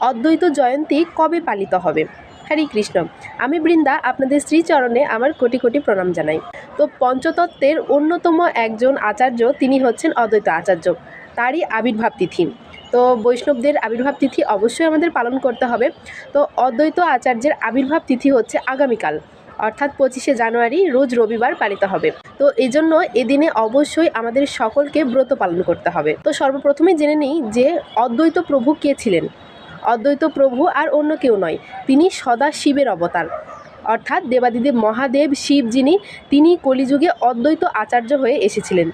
অদ্বৈত জয়ন্তী কবে পালিত হবে? হরে কৃষ্ণ। আমি বৃন্দা আপনাদের শ্রীচরণে আমার কোটি কোটি প্রণাম জানাই। তো পঞ্চতত্ত্বের অন্যতম একজন আচার্য তিনি হচ্ছেন অদ্বৈত আচার্য, তারই আবির্ভাব তিথি। তো বৈষ্ণবদের আবির্ভাব তিথি অবশ্যই আমাদের পালন করতে হবে। তো অদ্বৈত আচার্যের আবির্ভাব তিথি হচ্ছে আগামীকাল, অর্থাৎ 25শে জানুয়ারি, রোজ রবিবার পালিত হবে। তো এই জন্য এদিনে অবশ্যই আমাদের সকলকে ব্রত পালন করতে হবে। তো সর্বপ্রথমে জেনে নিই যে অদ্বৈত প্রভু কে ছিলেন। অদ্বৈত প্রভু আর অন্য কেউ নয়, তিনি সদা শিবের অবতার, অর্থাৎ দেবাদিদেব মহাদেব শিব যিনি, তিনি কলিযুগে অদ্বৈত আচার্য হয়ে এসেছিলেন।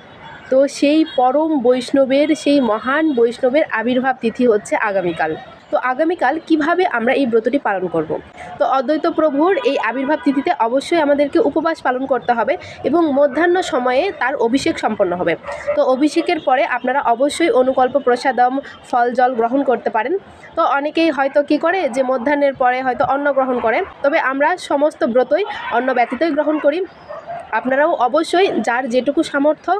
তো সেই পরম বৈষ্ণবের, সেই মহান বৈষ্ণবের আবির্ভাব তিথি হচ্ছে আগামীকাল। তো আগামীকাল কিভাবে আমরা এই ব্রতটি পালন করব। তো অদ্বৈত প্রভুর এই আবির্ভাব তিথিতে অবশ্যই আমাদেরকে উপবাস পালন করতে হবে এবং মধ্যাহ্ন সময়ে তার অভিষেক সম্পন্ন হবে। তো অভিষেকের পরে আপনারা অবশ্যই অনুকল্প প্রসাদম, ফল জল গ্রহণ করতে পারেন। তো অনেকেই হয়তো কি করে যে মধ্যাহ্নের পরে হয়তো অন্ন গ্রহণ করে, তবে আমরা সমস্ত ব্রতই অন্ন ব্যতীতই গ্রহণ করি। আপনারাও অবশ্যই যার যেটুকু সামর্থ্য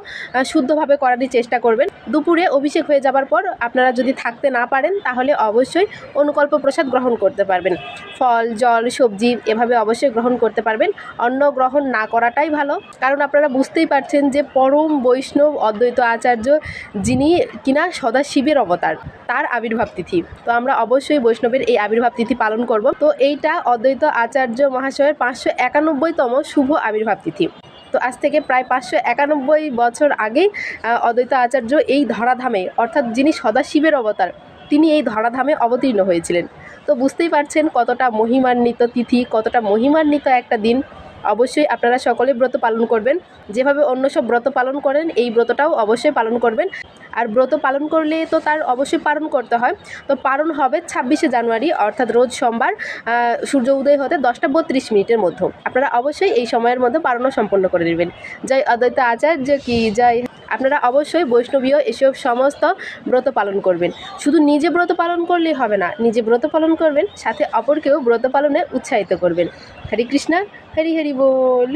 শুদ্ধভাবে করারই চেষ্টা করবেন। দুপুরে অভিষেক হয়ে যাবার পর আপনারা যদি থাকতে না পারেন তাহলে অবশ্যই অনুকল্প প্রসাদ গ্রহণ করতে পারবেন। ফল জল সবজি এভাবে অবশ্যই গ্রহণ করতে পারবেন। অন্ন গ্রহণ না করাটাই ভালো, কারণ আপনারা বুঝতেই পারছেন যে পরম বৈষ্ণব অদ্বৈত আচার্য যিনি কিনা সদা শিবের অবতার, তার আবির্ভাব তিথি। তো আমরা অবশ্যই বৈষ্ণবের এই আবির্ভাব তিথি পালন করব। তো এইটা অদ্বৈত আচার্য মহাশয়ের 591তম শুভ আবির্ভাব তিথি। তো আজ থেকে প্রায় 591 বছর আগেই অদ্বৈত আচার্য এই ধরাধামে, অর্থাৎ যিনি সদাশিবের অবতার, তিনি এই ধরাধামে অবতীর্ণ হয়েছিলেন। তো বুঝতেই পারছেন কতটা মহিমান্বিত তিথি, কতটা মহিমান্বিত একটা দিন। অবশ্যই আপনারা সকলে ব্রত পালন করবেন, যেভাবে অন্য সব ব্রত পালন করেন এই ব্রতটাও অবশ্যই পালন করবেন। আর ব্রত পালন করলে তো তার অবশ্যই পালন করতে হয়। তো পালন হবে 26শে জানুয়ারি, অর্থাৎ রোজ সোমবার, সূর্য উদয় হতে 10টা 32 মিনিটের মধ্যে। আপনারা অবশ্যই এই সময়ের মধ্যে পালনও সম্পন্ন করে নেবেন। জয় অদ্বৈত আচার্য কি জয়। আপনারা অবশ্যই বৈষ্ণবীয় এসব সমস্ত ব্রত পালন করবেন। শুধু নিজে ব্রত পালন করলেই হবে না, নিজে ব্রত পালন করবেন, সাথে অপরকেও ব্রত পালনে উৎসাহিত করবেন। হরে কৃষ্ণা, হরি হরি বল।